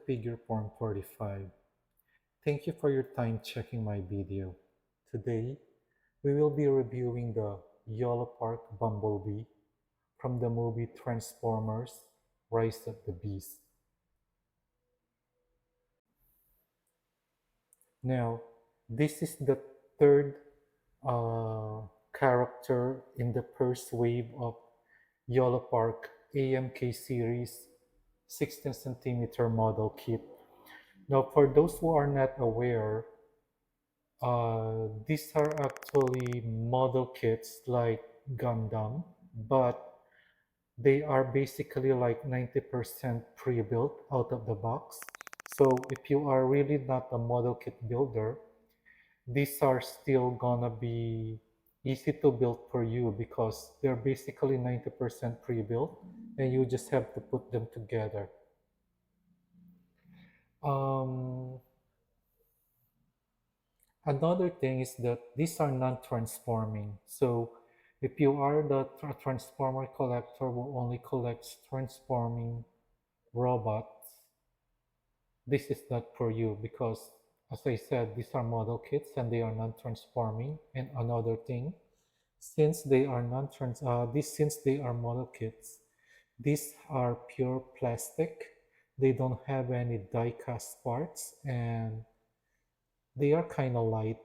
Figure Form 45. Thank you for your time checking my video. Today, we will be reviewing the Yolopark Bumblebee from the movie Transformers: Rise of the Beast. Now, this is the third uh, character in the first wave of Yolopark AMK series 16 centimeter model kit. Now, for those who are not aware, these are actually model kits like Gundam, but they are basically like 90% pre-built out of the box. So if you are really not a model kit builder, these are still gonna be easy to build for you because they're basically 90% pre-built and you just have to put them together. Um, Another thing is that these are non-transforming. So if you are the transformer collector who only collects transforming robots, this is not for you because, as I said, these are model kits and they are non-transforming. And another thing, since they are since they are model kits, these are pure plastic. They don't have any die-cast parts and they are kind of light.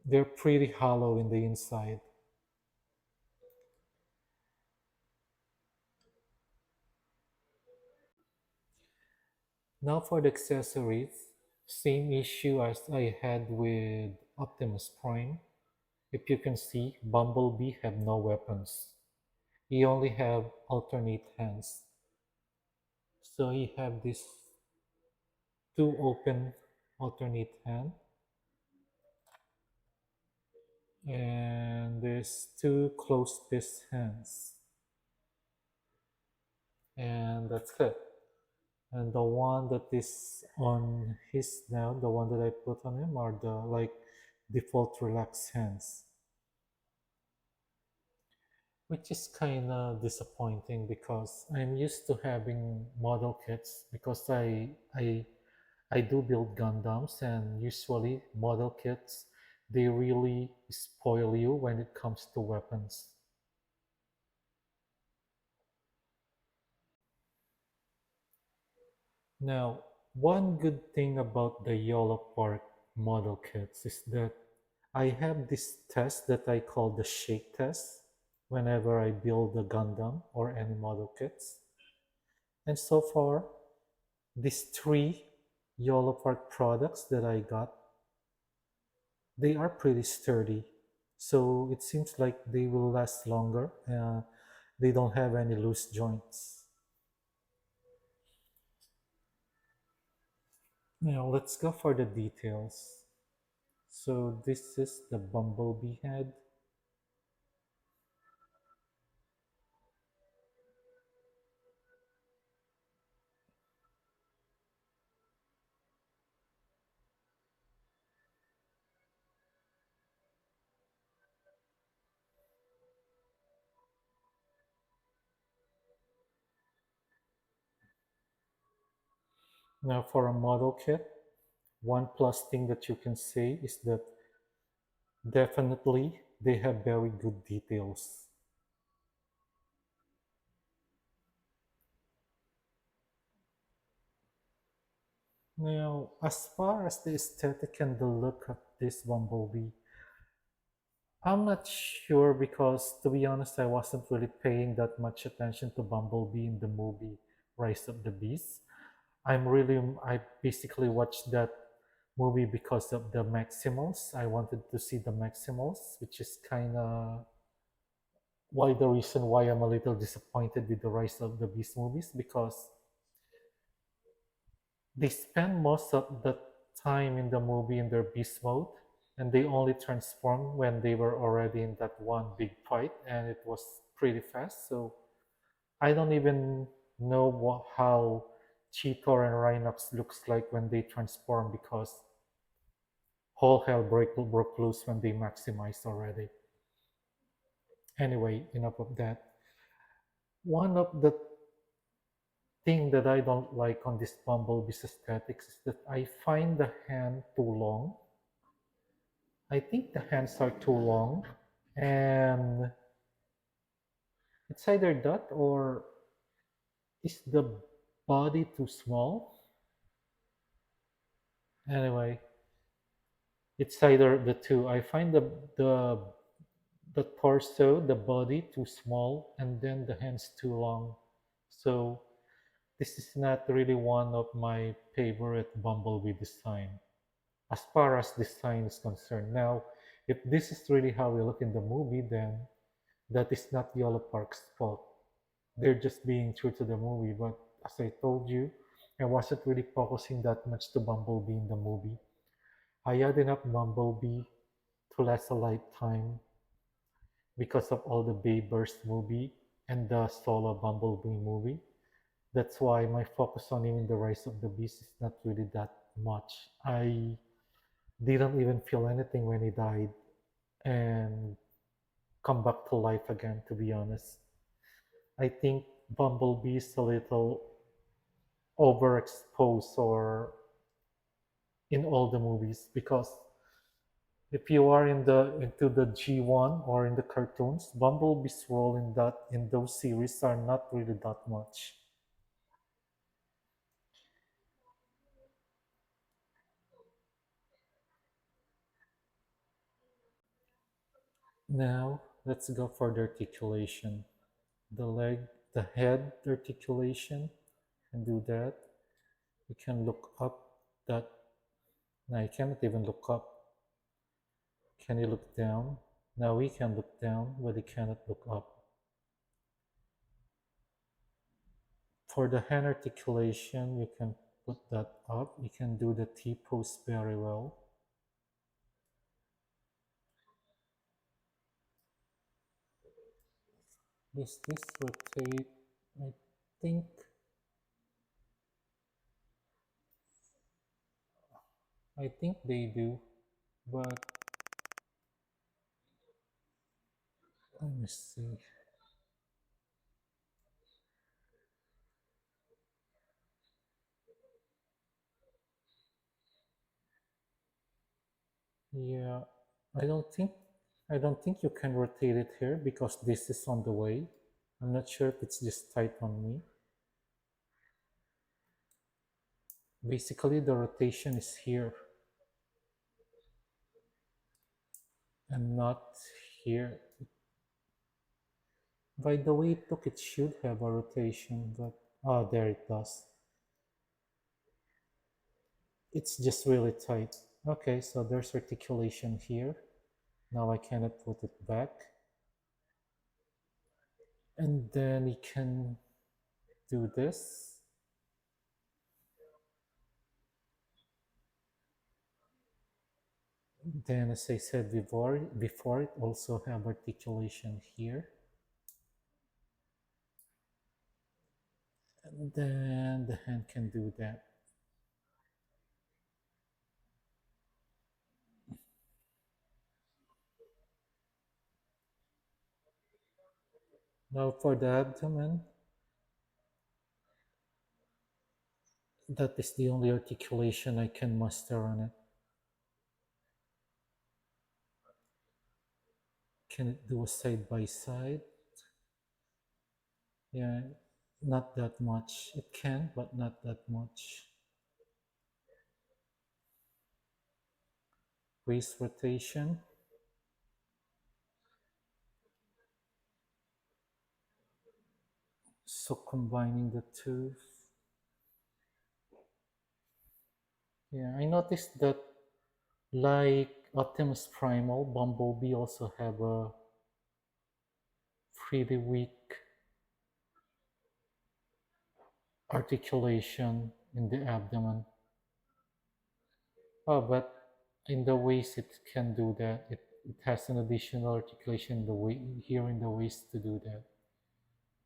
They're pretty hollow in the inside. Now for the accessories, same issue as I had with Optimus Prime. If you can see, Bumblebee have no weapons. He only have alternate hands. So he have this two open alternate hand and there's two closed fist hands. And that's it. And the one that is on his now, the one that I put on him are the like default relaxed hands, which is kind of disappointing because I'm used to having model kits because I do build Gundams and usually model kits they really spoil you when it comes to weapons. Now, one good thing about the Yellow Park model kits is that I have this test that I call the shake test whenever I build a Gundam or any model kits. And so far, these three Yellow Park products that I got, they are pretty sturdy. So it seems like they will last longer. They don't have any loose joints. Now let's go for the details. So this is the bumblebee head. Now for a model kit, one plus thing that you can say is that definitely they have very good details. Now, as far as the aesthetic and the look of this bumblebee, I'm not sure because, to be honest, I wasn't really paying that much attention to Bumblebee in the movie Rise of the Beast. I basically watched that movie because of the Maximals. I wanted to see the Maximals, which is kind of why the reason why I'm a little disappointed with the Rise of the Beast movies because they spend most of the time in the movie in their beast mode and they only transformed when they were already in that one big fight and it was pretty fast. So I don't even know how Cheetor and Rhinox looks like when they transform because whole hell broke loose when they maximized already. Anyway, enough of that. One of the thing that I don't like on this Bumblebee's aesthetics is that I find the hand too long. I think the hands are too long, and it's either that or is the body too small? Anyway, it's either the two. I find the torso, the body too small, and then the hands too long. So this is not really one of my favorite Bumblebee design as far as design is concerned. Now, if this is really how we look in the movie, then that is not Yolopark's fault. They're just being true to the movie. But as I told you, I wasn't really focusing that much to Bumblebee in the movie. I had enough Bumblebee to last a lifetime because of all the Bayburst movie and the solo Bumblebee movie. That's why my focus on him in the Rise of the Beast is not really that much. I didn't even feel anything when he died and come back to life again, to be honest. I think Bumblebee is a little overexposed or in all the movies because if you are into the G1 or in the cartoons, Bumblebee's role in those series are not really that much. Now let's go for the articulation. The leg, the head articulation, and do that. You can look up that. Now you cannot even look up. Can you look down? Now we can look down, but he cannot look up. For the hand articulation, you can put that up. You can do the T pose very well. Does this rotate? I think I think they do, but let me see. Yeah, I don't think I don't think you can rotate it here because this is on the way. I'm not sure if it's just tight on me. Basically, the rotation is here and not here. By the way it took, it should have a rotation, but oh, there it does. It's just really tight. Okay, so there's articulation here. Now I cannot put it back. And then you can do this. Then as I said before it also have articulation here. And then the hand can do that. Now for the abdomen, that is the only articulation I can master on it. Can it do a side by side? Yeah, not that much. It can, but not that much. Waist rotation. So combining the two. Yeah, I noticed that like Optimus Primal, Bumblebee also have a pretty weak articulation in the abdomen. Oh, but in the waist it can do that. It has an additional articulation in the here in the waist to do that.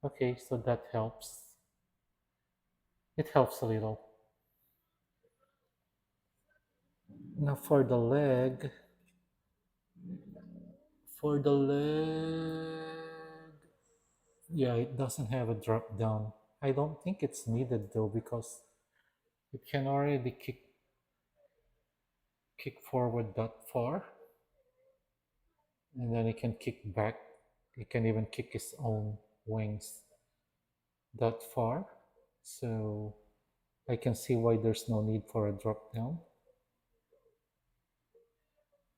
Okay, so that helps. It helps a little. Now for the leg, yeah, it doesn't have a drop down. I don't think it's needed though because it can already kick forward that far, and then it can kick back. It can even kick its own wings that far. So I can see why there's no need for a drop down.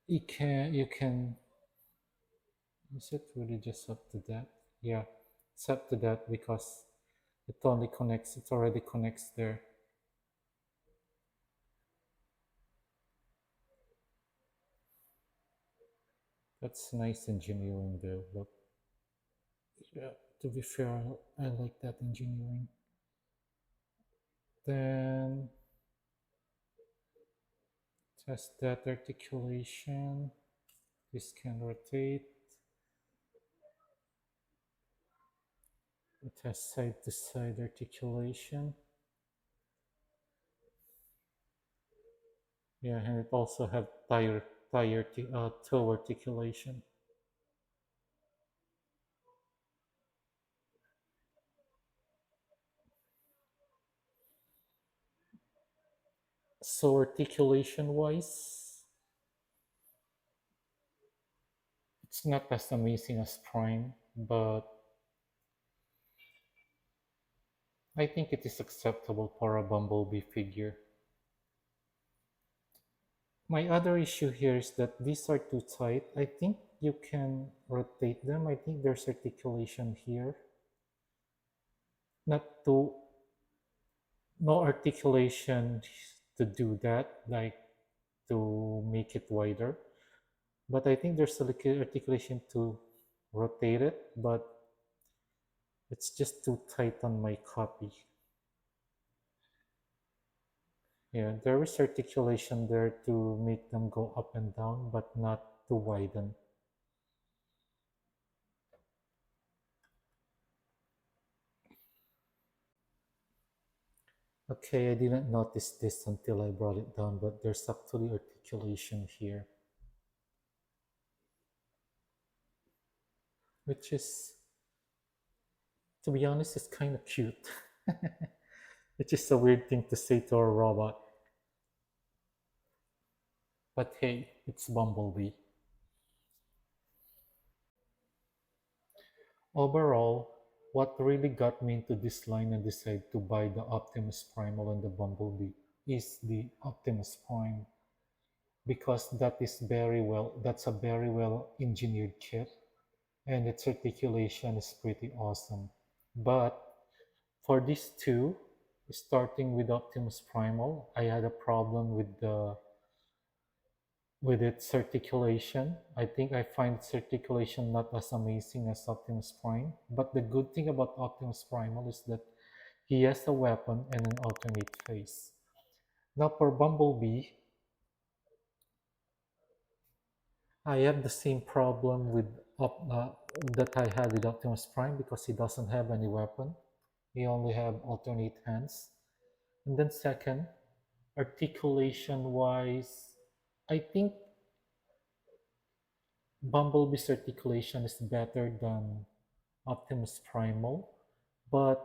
You can is it really just up to that? Yeah, it's up to that because it already connects there. That's nice engineering though. But yeah, to be fair, I like that engineering. Then test that articulation. This can rotate. Test side to side articulation. Yeah, and it also have toe articulation. So articulation wise, it's not as amazing as Prime, but I think it is acceptable for a Bumblebee figure. My other issue here is that these are too tight. I think you can rotate them. I think there's articulation here. Not to No articulation to do that, like to make it wider. But I think there's articulation to rotate it, but it's just too tight on my copy. Yeah, there is articulation there to make them go up and down, but not to widen. Okay, I didn't notice this until I brought it down, but there's actually articulation here, which is, to be honest, is kind of cute. Which is a weird thing to say to a robot. But hey, it's Bumblebee. Overall, what really got me into this line and decided to buy the Optimus Primal and the Bumblebee is the Optimus Prime because that's a very well engineered kit and its articulation is pretty awesome. But for these two, starting with Optimus Primal, I had a problem with its articulation. I think I find its articulation not as amazing as Optimus Prime. But the good thing about Optimus Primal is that he has a weapon and an alternate face. Now for Bumblebee, I have the same problem with that I had with Optimus Prime because he doesn't have any weapon. He only have alternate hands. And then second, articulation wise, I think Bumblebee's articulation is better than Optimus Primal, but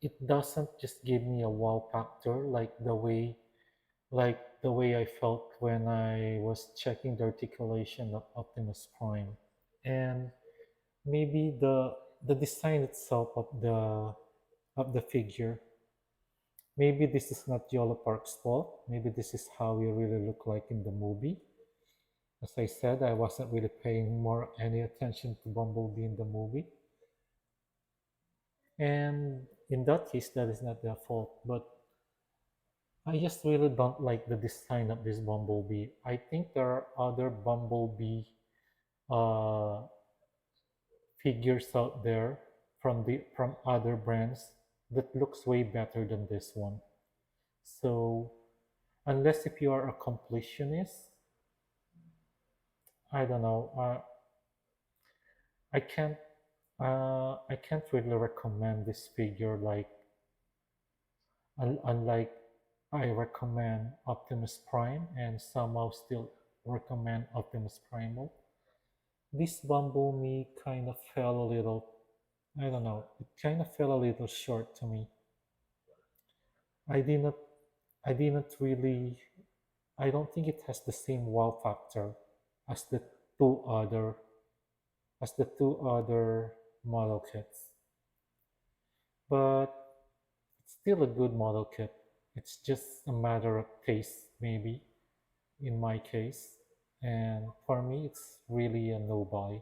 it doesn't just give me a wow factor like the way I felt when I was checking the articulation of Optimus Prime. And maybe the design itself of the figure. Maybe this is not Yolopark's fault. Maybe this is how he really look like in the movie. As I said, I wasn't really paying more any attention to Bumblebee in the movie. And in that case, that is not their fault. But I just really don't like the design of this Bumblebee. I think there are other Bumblebee uh, figures out there from other brands that looks way better than this one. So unless if you are a completionist, I don't know. I can't I can't really recommend this figure unlike I recommend Optimus Prime and somehow still recommend Optimus Primal. This Bumblebee kind of fell a little. I don't know. It kind of fell a little short to me. I didn't I didn't really I don't think it has the same wow factor as two other the two other model kits. But it's still a good model kit. It's just a matter of taste, maybe, in my case. And for me, it's really a no buy.